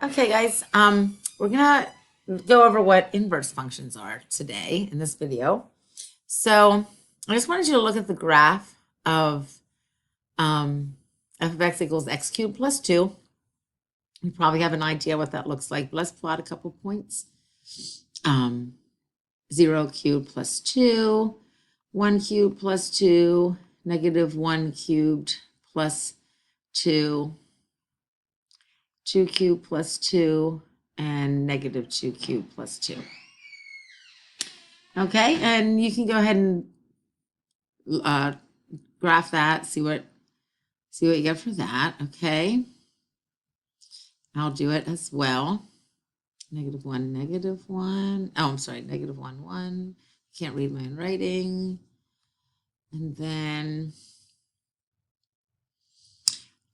Okay, guys, we're gonna go over what inverse functions are today in this video. So I just wanted you to look at the graph of f of x equals x cubed plus 2. You probably have an idea what that looks like. But let's plot a couple points. 0 cubed plus 2, 1 cubed plus 2, negative 1 cubed plus 2, 2 cubed plus 2, and negative 2 cubed plus 2. Okay, and you can go ahead and graph that, see what you get for that. Okay, I'll do it as well. Negative 1, negative 1. Oh, I'm sorry, negative 1, 1. Can't read my own writing. And then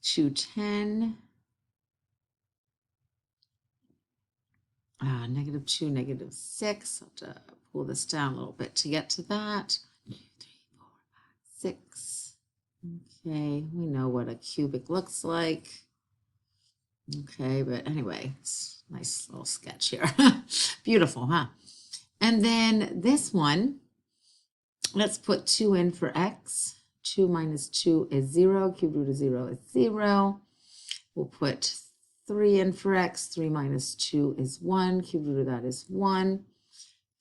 2, 10. Negative 2, negative 6. I'll have to pull this down a little bit to get to that. 2, 3, 4, 5, 6. Okay, we know what a cubic looks like. Okay, but anyway, it's a nice little sketch here. Beautiful, huh? And then this one, let's put 2 in for x. 2 minus 2 is 0. Cube root of 0 is 0. We'll put 3 in for x. 3 minus 2 is 1. Cube root of that is 1.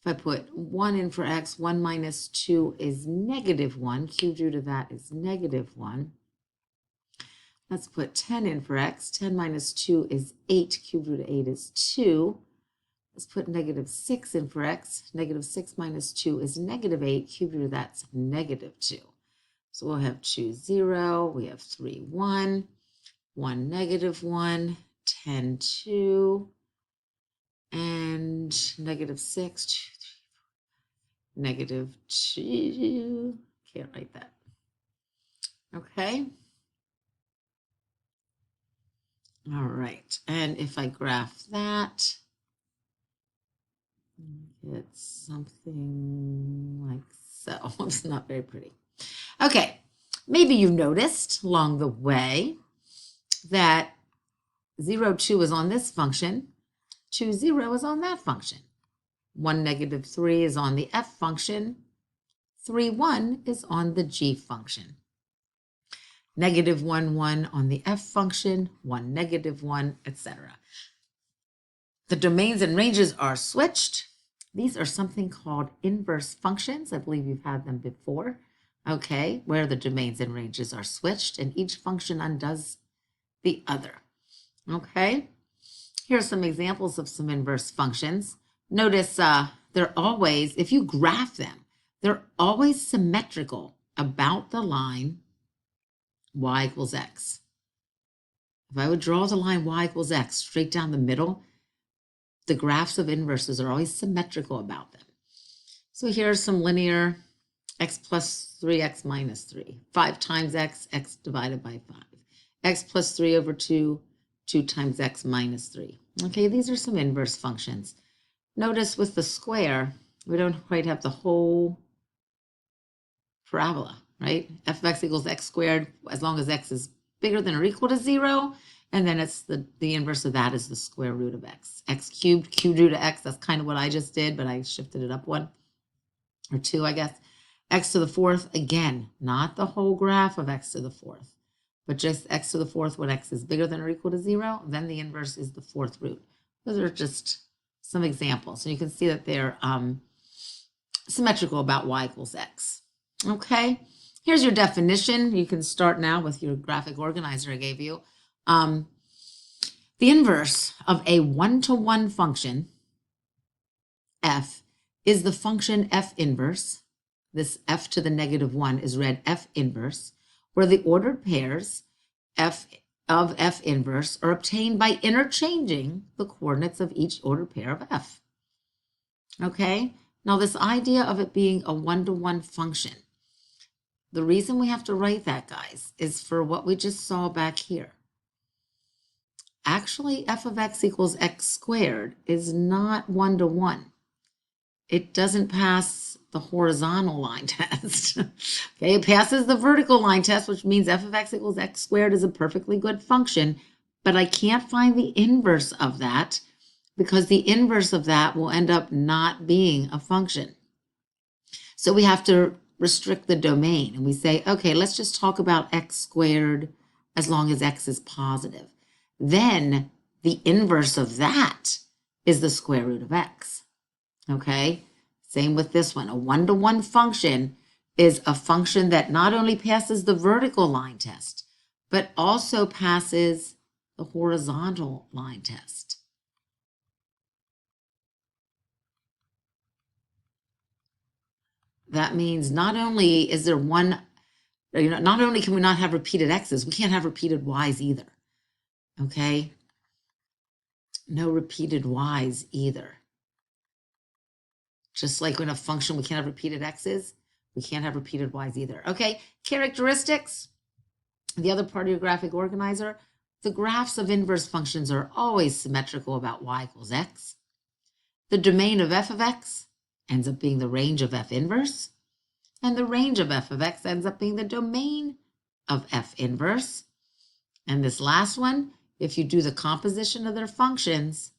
If I put 1 in for x, 1 minus 2 is negative 1. Cube root of that is negative 1. Let's put 10 in for x. 10 minus 2 is 8. Cube root of 8 is 2. Let's put negative 6 in for x. Negative 6 minus 2 is negative 8. Cube root of that's negative 2. So we'll have 2, 0. We have 3, 1. 1, negative 1. 10, 2. And negative 6, 2, 3, 4. Negative 2. Can't write that. Okay. All right, and if I graph that, it's something like so. It's not very pretty. Okay, maybe you noticed along the way that 0, 2 is on this function, 2, 0 is on that function. 1, negative 3 is on the f function. 3, 1 is on the g function. Negative 1, 1 on the f function, 1, negative 1, etc. The domains and ranges are switched. These are something called inverse functions. I believe you've had them before, okay, where the domains and ranges are switched and each function undoes the other, okay? Here are some examples of some inverse functions. Notice they're always, if you graph them, they're always symmetrical about the line y equals x. If I would draw the line y equals x straight down the middle, the graphs of inverses are always symmetrical about them. So here's some linear x plus 3, x minus 3. 5 times x, x divided by 5. X plus 3 over 2, 2 times x minus 3. Okay, these are some inverse functions. Notice with the square, we don't quite have the whole parabola, right? F of x equals x squared as long as x is bigger than or equal to 0. And then it's the inverse of that is the square root of x. X cubed, cube root of x, that's kind of what I just did, but I shifted it up 1 or 2, I guess. X to the 4th, again, not the whole graph of x to the 4th, but just x to the 4th when x is bigger than or equal to 0, then the inverse is the 4th root. Those are just some examples. So you can see that they're symmetrical about y equals x. Okay, here's your definition. You can start now with your graphic organizer I gave you. The inverse of a one-to-one function, f, is the function f inverse. This f to the negative 1 is read f inverse, where the ordered pairs f of f inverse are obtained by interchanging the coordinates of each ordered pair of f. Okay, now this idea of it being a one-to-one function, the reason we have to write that, guys, is for what we just saw back here. Actually, f of x equals x squared is not one-to-one. It doesn't pass the horizontal line test. Okay, it passes the vertical line test, which means f of x equals x squared is a perfectly good function, but I can't find the inverse of that because the inverse of that will end up not being a function. So we have to restrict the domain and we say, okay, let's just talk about x squared as long as x is positive. Then the inverse of that is the square root of x. Okay, same with this one. A one-to-one function is a function that not only passes the vertical line test, but also passes the horizontal line test. That means not only is there one, not only can we not have repeated x's, we can't have repeated y's either. Okay, no repeated y's either. Just like in a function, we can't have repeated x's, we can't have repeated y's either. Okay, characteristics. The other part of your graphic organizer, the graphs of inverse functions are always symmetrical about y equals x. The domain of f of x ends up being the range of f inverse, and the range of f of x ends up being the domain of f inverse. And this last one, if you do the composition of their functions,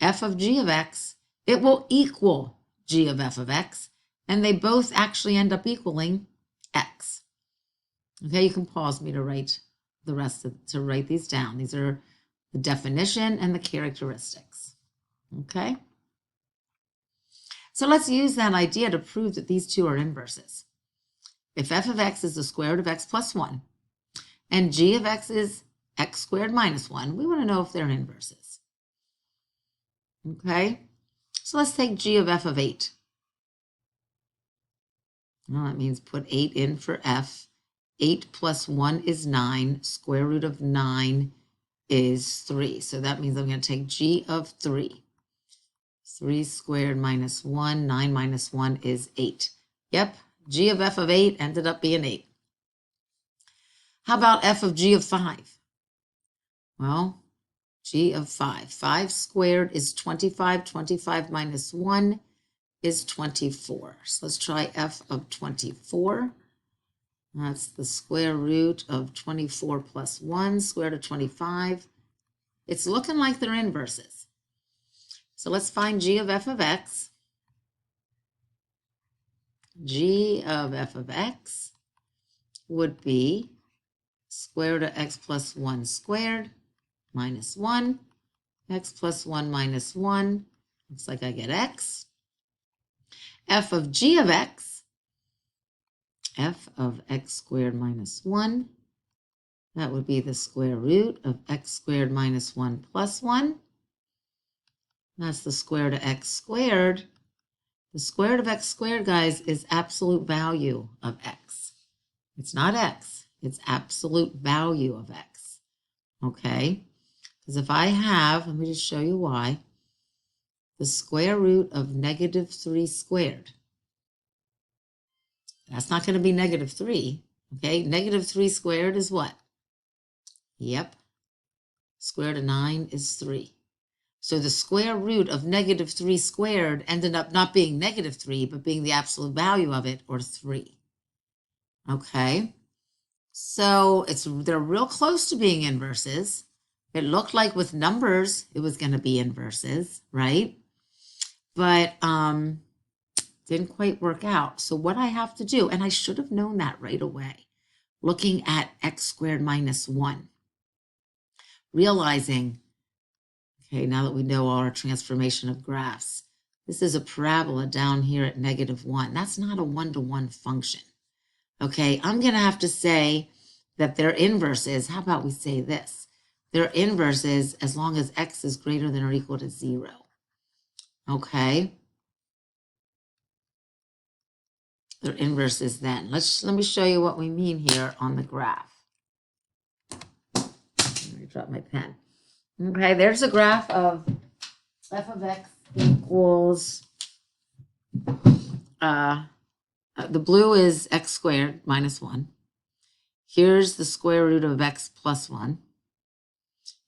f of g of x, it will equal g of f of x, and they both actually end up equaling x. Okay, you can pause me to write the rest to write these down. These are the definition and the characteristics. Okay, so let's use that idea to prove that these two are inverses. If f of x is the square root of x plus 1 and g of x is x squared minus 1, we want to know if they're inverses. Okay, so let's take g of f of 8. Well, that means put 8 in for f. 8 plus 1 is 9. Square root of 9 is 3. So that means I'm going to take g of 3. 3 squared minus 1. 9 minus 1 is 8. Yep, g of f of 8 ended up being 8. How about f of g of 5? Well, g of 5. 5 squared is 25. 25 minus 1 is 24. So let's try f of 24. That's the square root of 24 plus 1, square root of 25. It's looking like they're inverses. So let's find g of f of x. G of f of x would be square root of x plus 1 squared minus 1. X plus 1 minus 1. Looks like I get x. F of g of x. F of x squared minus 1. That would be the square root of x squared minus 1 plus 1. That's the square root of x squared. The square root of x squared, guys, is absolute value of x. It's not x. It's absolute value of x. Okay? Because if I have, let me just show you why, the square root of negative 3 squared, that's not going to be negative 3, okay? Negative 3 squared is what? Yep. Square root of 9 is 3. So the square root of negative 3 squared ended up not being negative 3, but being the absolute value of it, or 3. Okay? So they're real close to being inverses. It looked like with numbers, it was going to be inverses, right? But didn't quite work out. So what I have to do, and I should have known that right away, looking at x squared minus 1, realizing, okay, now that we know our transformation of graphs, this is a parabola down here at negative 1. That's not a one-to-one function. Okay, I'm going to have to say that they're inverses. How about we say this? They're inverses as long as x is greater than or equal to 0. Okay. They're inverses then. Let me show you what we mean here on the graph. Let me drop my pen. Okay, there's a graph of f of x equals, the blue is x squared minus 1. Here's the square root of x plus 1.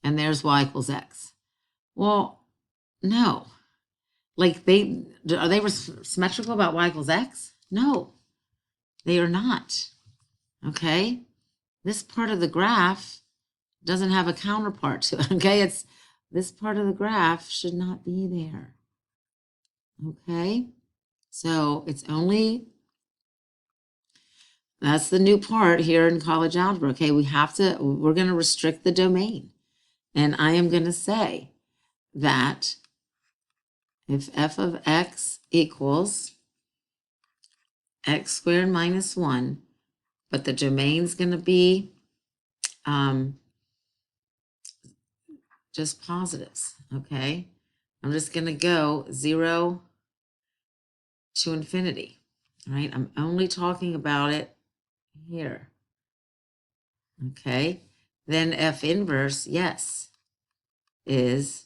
And there's y equals x. Well, no. Like are they symmetrical about y equals x? No, they are not. Okay, this part of the graph doesn't have a counterpart to it, okay? It's this part of the graph should not be there, okay? So it's only, that's the new part here in college algebra, okay? We're going to restrict the domain. And I am going to say that if f of x equals x squared minus 1, but the domain's going to be just positives, okay? I'm just going to go 0 to infinity, all right? I'm only talking about it here, okay? Then f inverse, yes, is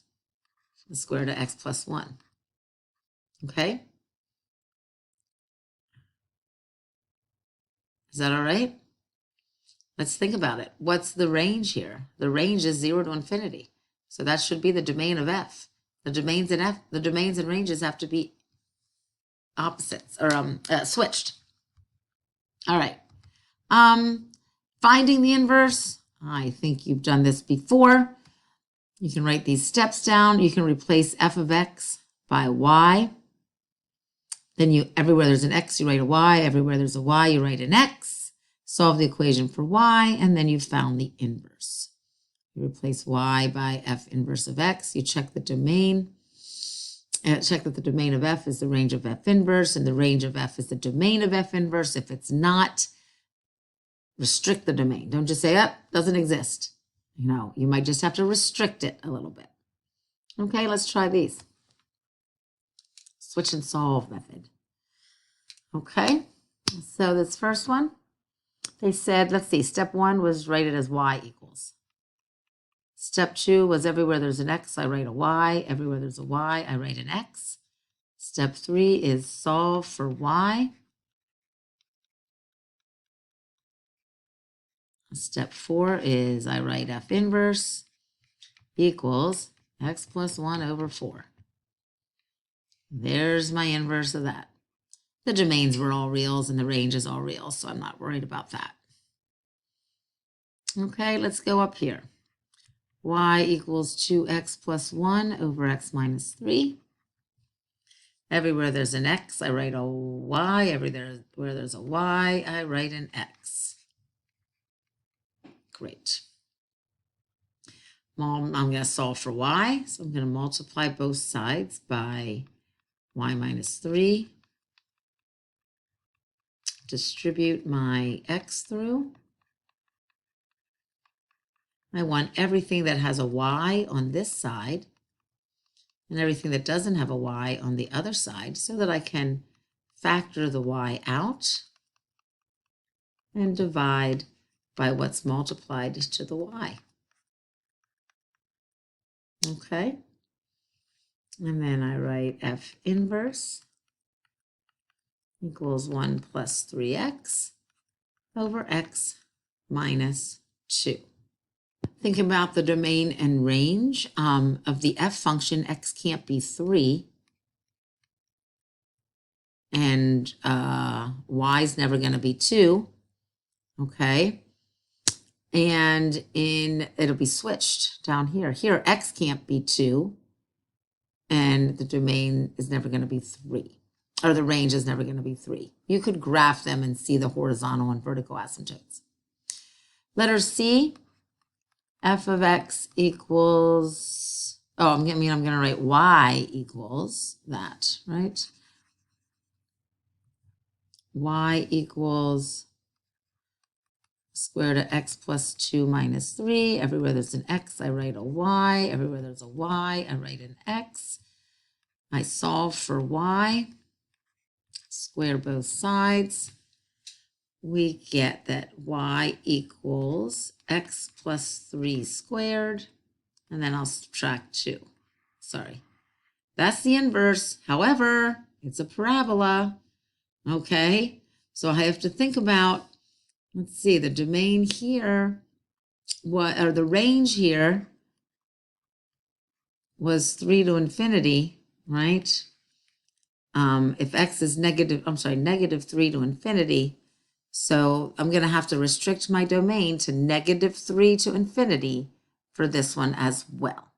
the square root of x plus 1, okay? Is that all right? Let's think about it. What's the range here? The range is 0 to infinity. So that should be the domain of f. The domains and ranges have to be opposites or switched. All right. Finding the inverse. I think you've done this before. You can write these steps down. You can replace f of x by y. Then everywhere there's an x, you write a y. Everywhere there's a y, you write an x. Solve the equation for y, and then you've found the inverse. You replace y by f inverse of x. You check the domain. Check that the domain of f is the range of f inverse, and the range of f is the domain of f inverse. If it's not, restrict the domain. Don't just say, oh, doesn't exist. You might just have to restrict it a little bit. Okay, let's try these. Switch and solve method. Okay, so this first one, they said, let's see, step 1 was write it as y equals. Step 2 was everywhere there's an x, I write a y. Everywhere there's a y, I write an x. Step 3 is solve for y. Step 4 is I write f inverse equals x plus 1 over 4. There's my inverse of that. The domains were all reals and the range is all real, so I'm not worried about that. Okay, let's go up here. Y equals 2x plus 1 over x minus 3. Everywhere there's an x, I write a y. Everywhere there's a y, I write an x. Great. Well, I'm going to solve for y, so I'm going to multiply both sides by y minus 3. Distribute my x through. I want everything that has a y on this side and everything that doesn't have a y on the other side so that I can factor the y out and divide by what's multiplied to the y. Okay. And then I write f inverse equals 1 plus 3x over x minus 2. Think about the domain and range of the f function. X can't be 3. And y is never going to be 2. Okay. And it'll be switched down here. Here, x can't be 2. And the domain is never going to be 3. Or the range is never going to be 3. You could graph them and see the horizontal and vertical asymptotes. Letter C, f of x equals, I'm going to write y equals that, right? Y equals square root of x plus 2 minus 3. Everywhere there's an x, I write a y. Everywhere there's a y, I write an x. I solve for y. Square both sides. We get that y equals x plus 3 squared, and then I'll subtract 2. Sorry. That's the inverse. However, it's a parabola. Okay, so I have to think about, let's see, the domain here, or the range here was 3 to infinity, right? If x is negative 3 to infinity, So I'm going to have to restrict my domain to -3 to infinity for this one as well.